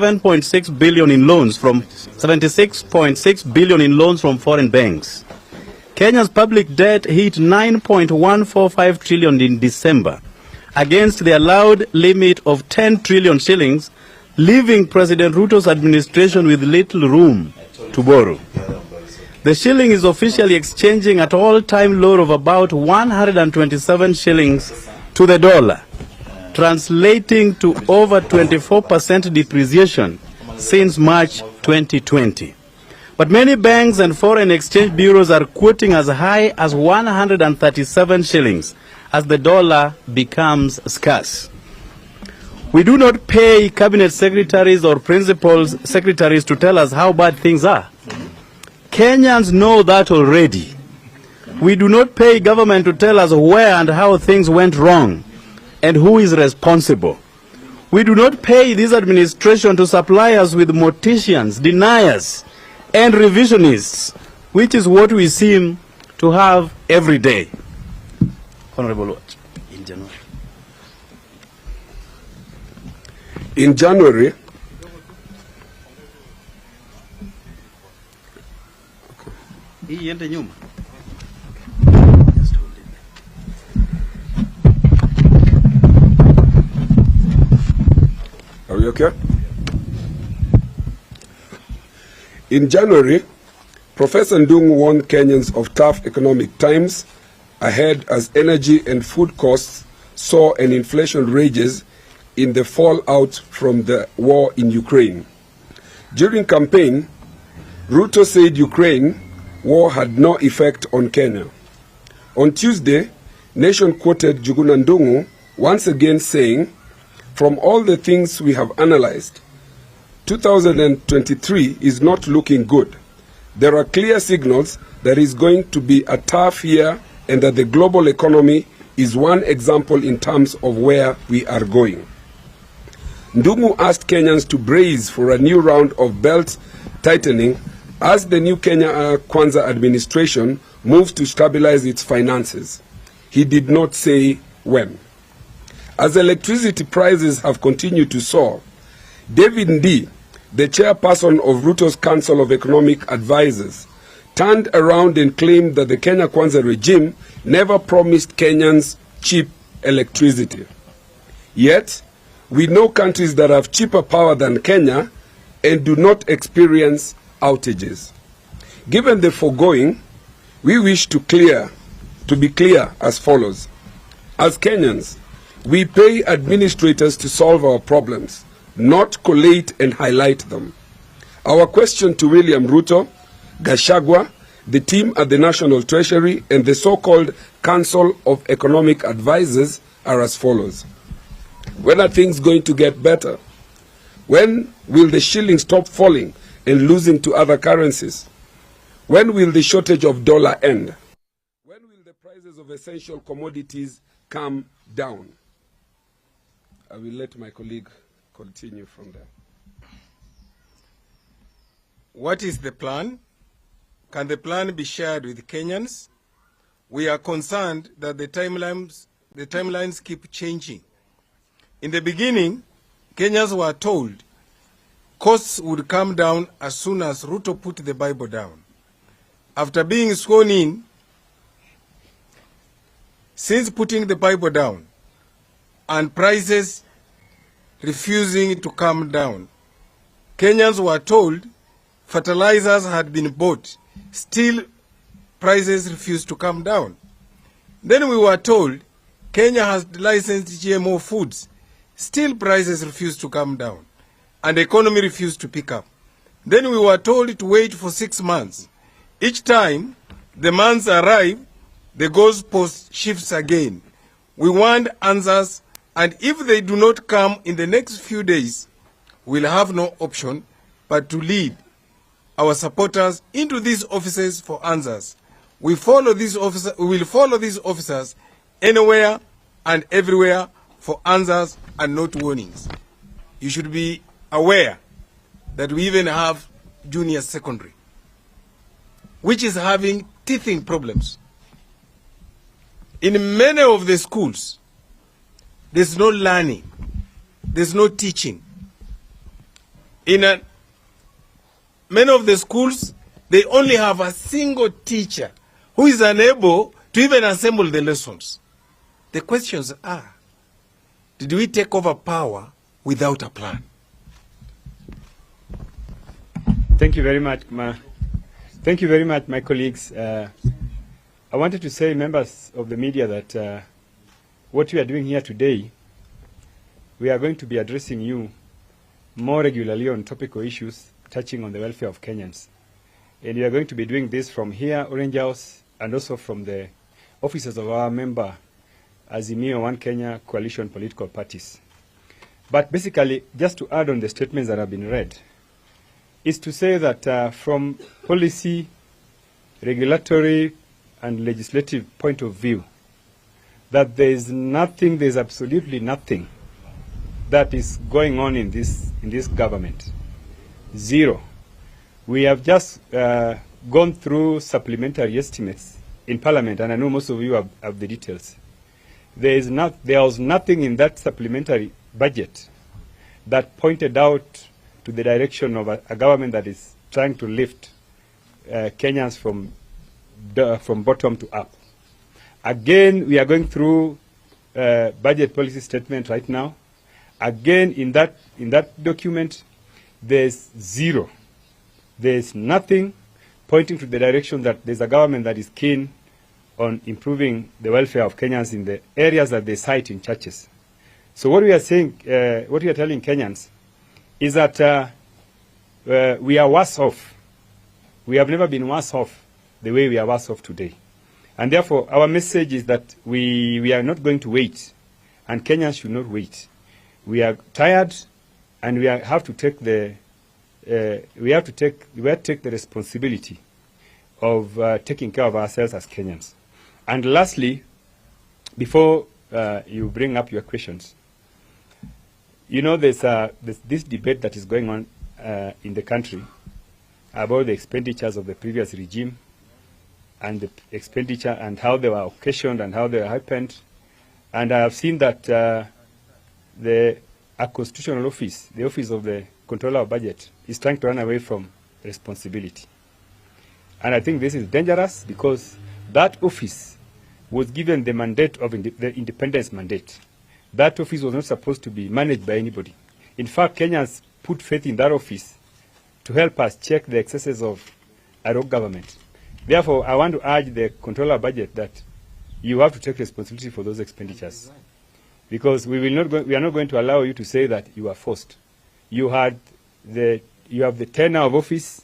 76.6 billion in loans from 76.6 billion in loans from foreign banks. Kenya's public debt hit 9.145 trillion in December, against the allowed limit of 10 trillion shillings, leaving President Ruto's administration with little room to borrow. The shilling is officially exchanging at all-time low of about 127 shillings to the dollar, translating to over 24% depreciation since March 2020. But many banks and foreign exchange bureaus are quoting as high as 137 shillings as the dollar becomes scarce. We do not pay cabinet secretaries or principal secretaries to tell us how bad things are. Kenyans know that already. We do not pay government to tell us where and how things went wrong and who is responsible. We do not pay this administration to supply us with morticians, deniers, and revisionists, which is what we seem to have every day. Honorable Watch, in January. In January, are we okay? In January, Professor Ndung'u warned Kenyans of tough economic times ahead as energy and food costs soar and inflation rages in the fallout from the war in Ukraine. During campaign, Ruto said Ukraine war had no effect on Kenya. On Tuesday, Nation quoted Njuguna Ndung'u once again saying, "From all the things we have analyzed, 2023 is not looking good. There are clear signals that it's going to be a tough year and that the global economy is one example in terms of where we are going." Ndung'u asked Kenyans to brace for a new round of belt tightening as the new Kenya Kwanza administration moves to stabilize its finances. He did not say when. As electricity prices have continued to soar, David Ndii, the chairperson of Ruto's Council of Economic Advisers, turned around and claimed that the Kenya Kwanza regime never promised Kenyans cheap electricity. Yet, we know countries that have cheaper power than Kenya and do not experience outages. Given the foregoing, we wish to be clear as follows. As Kenyans, we pay administrators to solve our problems, not collate and highlight them. Our question to William Ruto, Gachagua, the team at the National Treasury, and the so-called Council of Economic Advisers are as follows. When are things going to get better? When will the shilling stop falling and losing to other currencies? When will the shortage of dollar end? When will the prices of essential commodities come down? I will let my colleague continue from there. What is the plan? Can the plan be shared with Kenyans? We are concerned that the timelines keep changing. In the beginning, Kenyans were told costs would come down as soon as Ruto put the Bible down. After being sworn in, since putting the Bible down and prices refusing to come down, Kenyans were told fertilizers had been bought, still prices refused to come down. Then we were told Kenya has licensed GMO foods, still prices refused to come down, and the economy refused to pick up. Then we were told to wait for 6 months. Each time the months arrive, the goalpost shifts again. We want answers, and if they do not come in the next few days, we'll have no option but to lead our supporters into these offices for answers. We will follow these officers anywhere and everywhere for answers and not warnings. You should be aware that we even have junior secondary, which is having teething problems. In many of the schools, there's no learning, there's no teaching. many of the schools, they only have a single teacher who is unable to even assemble the lessons. The questions are, did we take over power without a plan? Thank you very much, Thank you very much, my colleagues. I wanted to say, members of the media, that what we are doing here today, we are going to be addressing you more regularly on topical issues touching on the welfare of Kenyans. And we are going to be doing this from here, Orange House, and also from the offices of our member Azimio One Kenya coalition political parties. But basically, just to add on the statements that have been read, is to say that from policy, regulatory, and legislative point of view, that there is nothing, there is absolutely nothing that is going on in this government. Zero. We have just gone through supplementary estimates in Parliament, and I know most of you have the details. There was nothing in that supplementary budget that pointed out to the direction of a government that is trying to lift Kenyans from bottom to up. Again, we are going through budget policy statement right now. Again, in that document, there's zero. There's nothing pointing to the direction that there's a government that is keen on improving the welfare of Kenyans in the areas that they cite in churches. So what we are saying, what we are telling Kenyans, is that we are worse off. We have never been worse off the way we are worse off today. And therefore, our message is that we are not going to wait, and Kenyans should not wait. We are tired, and we have to take the responsibility of taking care of ourselves as Kenyans. And lastly, before you bring up your questions, you know, there's this debate that is going on in the country about the expenditures of the previous regime and the expenditure and how they were occasioned and how they were happened. And I have seen that the constitutional office, the office of the Controller of Budget, is trying to run away from responsibility. And I think this is dangerous because that office was given the mandate of the independence mandate. That office was not supposed to be managed by anybody. In fact, Kenyans put faith in that office to help us check the excesses of a rogue government. Therefore, I want to urge the Controller of Budget that you have to take responsibility for those expenditures. Because we are not going to allow you to say that you are forced. You have the tenure of office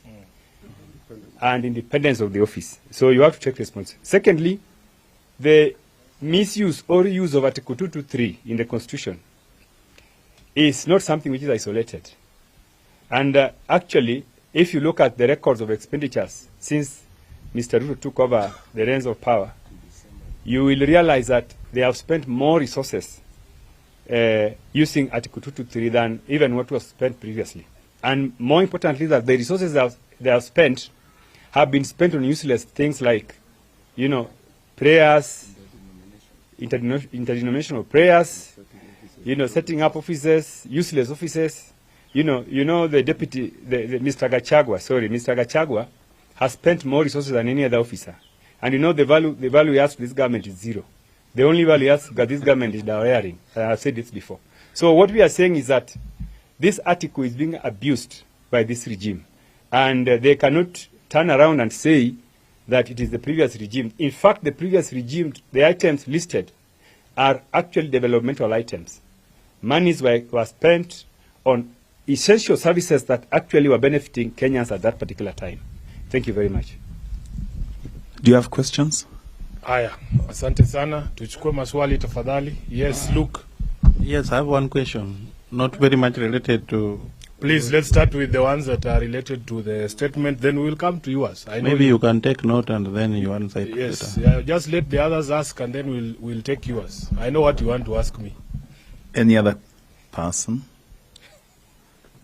and independence of the office. So you have to take responsibility. Secondly, the misuse or use of Article 223 in the Constitution is not something which is isolated. And actually, if you look at the records of expenditures since Mr. Ruto took over the reins of power, you will realize that they have spent more resources using Article 223 than even what was spent previously. And more importantly, that the resources they have spent have been spent on useless things like, you know, prayers, interdenominational prayers, you know, setting up offices, useless offices. You know, the deputy, Mr. Gachagua has spent more resources than any other officer. And you know, the value he has to this government is zero. The only value he has to this government is dowry. I've said this before. So what we are saying is that this article is being abused by this regime. And they cannot turn around and say that it is the previous regime. In fact, the previous regime, the items listed are actually developmental items. Monies were spent on essential services that actually were benefiting Kenyans at that particular time. Thank you very much. Do you have questions? Aya, asante sana. Tuchukue maswali tafadhali. Yes, Luke. Yes, I have one question, not very much related to... Please, let's start with the ones that are related to the statement, then we will come to yours. Maybe you can take note and then you answer it. Yes, later. just let the others ask and then we'll take yours. I know what you want to ask me. Any other person?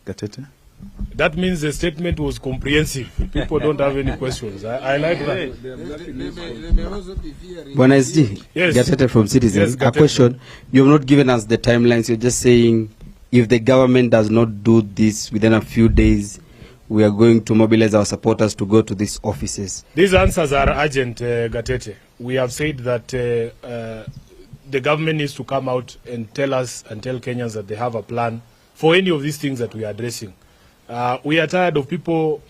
Gatete? That means the statement was comprehensive. People don't have any questions. I like that. Bwana SG, Yes. Gatete from Citizen. Yes, A Gatete. question. You have not given us the timelines. You're just saying if the government does not do this within a few days, we are going to mobilize our supporters to go to these offices. These answers are urgent, Gatete. We have said that the government needs to come out and tell us and tell Kenyans that they have a plan for any of these things that we are addressing. We are tired of people,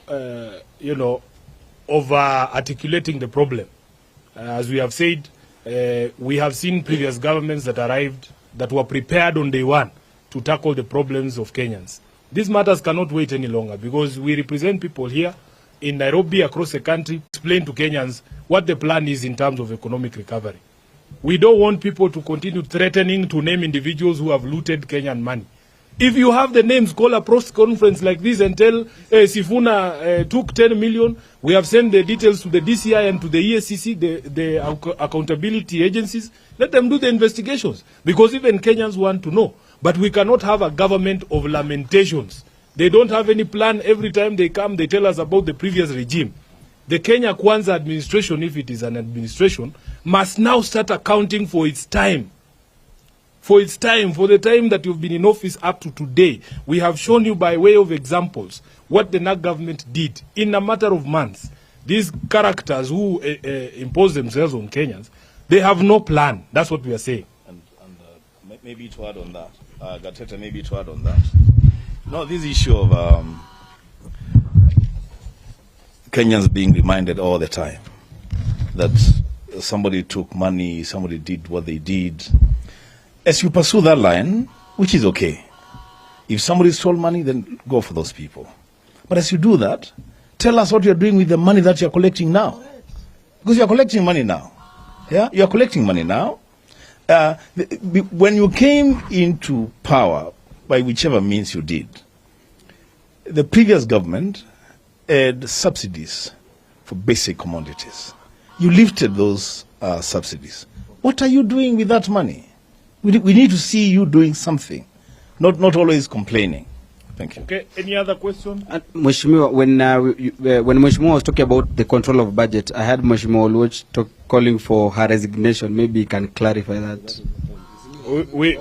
over-articulating the problem. As we have said, we have seen previous governments that arrived that were prepared on day one to tackle the problems of Kenyans. These matters cannot wait any longer because we represent people here in Nairobi, across the country, explain to Kenyans what the plan is in terms of economic recovery. We don't want people to continue threatening to name individuals who have looted Kenyan money. If you have the names, call a press conference like this and tell Sifuna took 10 million. We have sent the details to the DCI and to the ESCC, the accountability agencies. Let them do the investigations because even Kenyans want to know. But we cannot have a government of lamentations. They don't have any plan. Every time they come, they tell us about the previous regime. The Kenya Kwanza administration, if it is an administration, must now start accounting for its time. For its time, for the time that you've been in office up to today. We have shown you by way of examples what the NAC government did in a matter of months. These characters who impose themselves on Kenyans, they have no plan. That's what we are saying. And maybe to add on that, Gatete, maybe to add on that. No, this issue of Kenyans being reminded all the time that somebody took money, somebody did what they did. As you pursue that line, which is okay. If somebody stole money, then go for those people. But as you do that, tell us what you're doing with the money that you're collecting now. Because you're collecting money now. Yeah, you're collecting money now. When you came into power, by whichever means you did, the previous government had subsidies for basic commodities. You lifted those subsidies. What are you doing with that money? We need to see you doing something, not always complaining. Thank you. Okay, any other question? Mheshimiwa, when Mheshimiwa was talking about the control of budget, I had Mheshimiwa Oluoch calling for her resignation. Maybe you can clarify that. We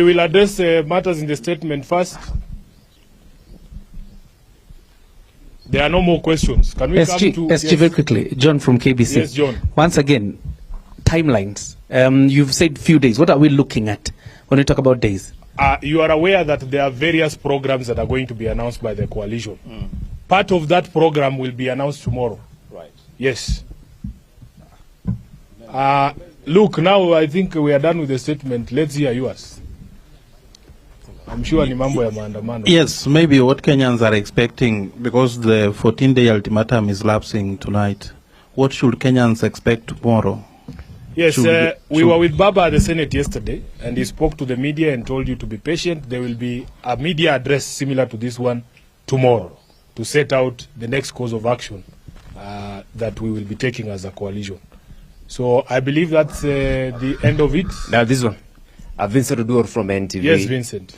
will address matters in the statement first. There are no more questions. Can we come to... SG, very quickly. John from KBC. Yes, John. Once again, timelines. You've said few days. What are we looking at when we talk about days? You are aware that there are various programs that are going to be announced by the coalition. Part of that program will be announced tomorrow. Right. Yes. Look, now I think we are done with the statement. Let's hear yours. I'm sure ni mambo ya maandamano. Yes, maybe what Kenyans are expecting, because the 14-day ultimatum is lapsing tonight, what should Kenyans expect tomorrow? Yes, we were with Baba at the Senate yesterday, and he spoke to the media and told you to be patient. There will be a media address similar to this one tomorrow to set out the next course of action that we will be taking as a coalition. So I believe that's the end of it. Now this one, Vincent Odur from NTV. Yes, Vincent.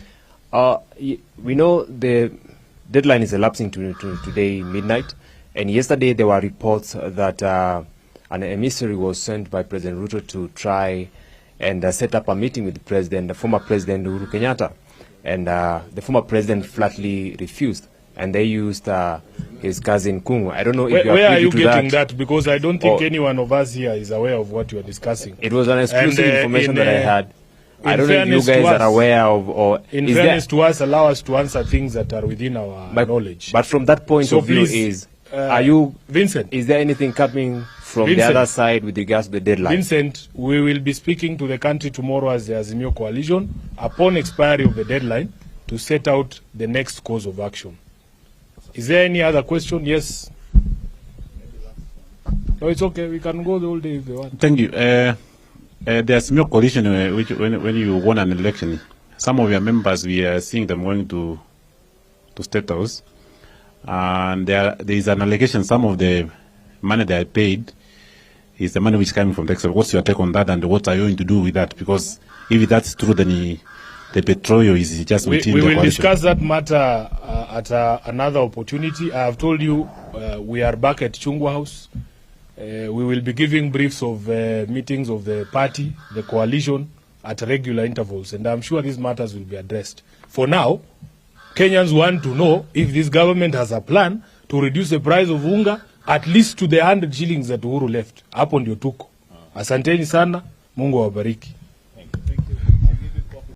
We know the deadline is elapsing to today midnight, and yesterday there were reports that an emissary was sent by President Ruto to try and set up a meeting with the former President Uhuru Kenyatta, and the former president flatly refused, and they used his cousin Kungu. I don't know if where are you getting that, because I don't think any one of us here is aware of what you are discussing. It was an exclusive information that I had. I don't know if you guys are aware of, or in fairness to us, allow us to answer things that are within our knowledge. But from that point of view, are you, Vincent? Is there anything coming from the other side with regards to the deadline? Vincent, we will be speaking to the country tomorrow as the Azimio coalition upon expiry of the deadline to set out the next course of action. Is there any other question? Yes. No, it's okay. We can go the whole day if you want. Thank you. There's no coalition which when you won an election, some of your members, we are seeing them going to State House, and there is an allegation some of the money they are paid is the money which is coming from the external. What's your take on that, and what are you going to do with that? Because if that's true, then the petroleum is just within the coalition. We will discuss that matter at another opportunity. I have told you we are back at Chungwa House. We will be giving briefs of meetings of the party, the coalition, at regular intervals, and I'm sure these matters will be addressed. For now, Kenyans want to know if this government has a plan to reduce the price of unga at least to the 100 shillings that Uhuru left. Hapo ndio tuko. Asanteni sana, Mungu awabariki.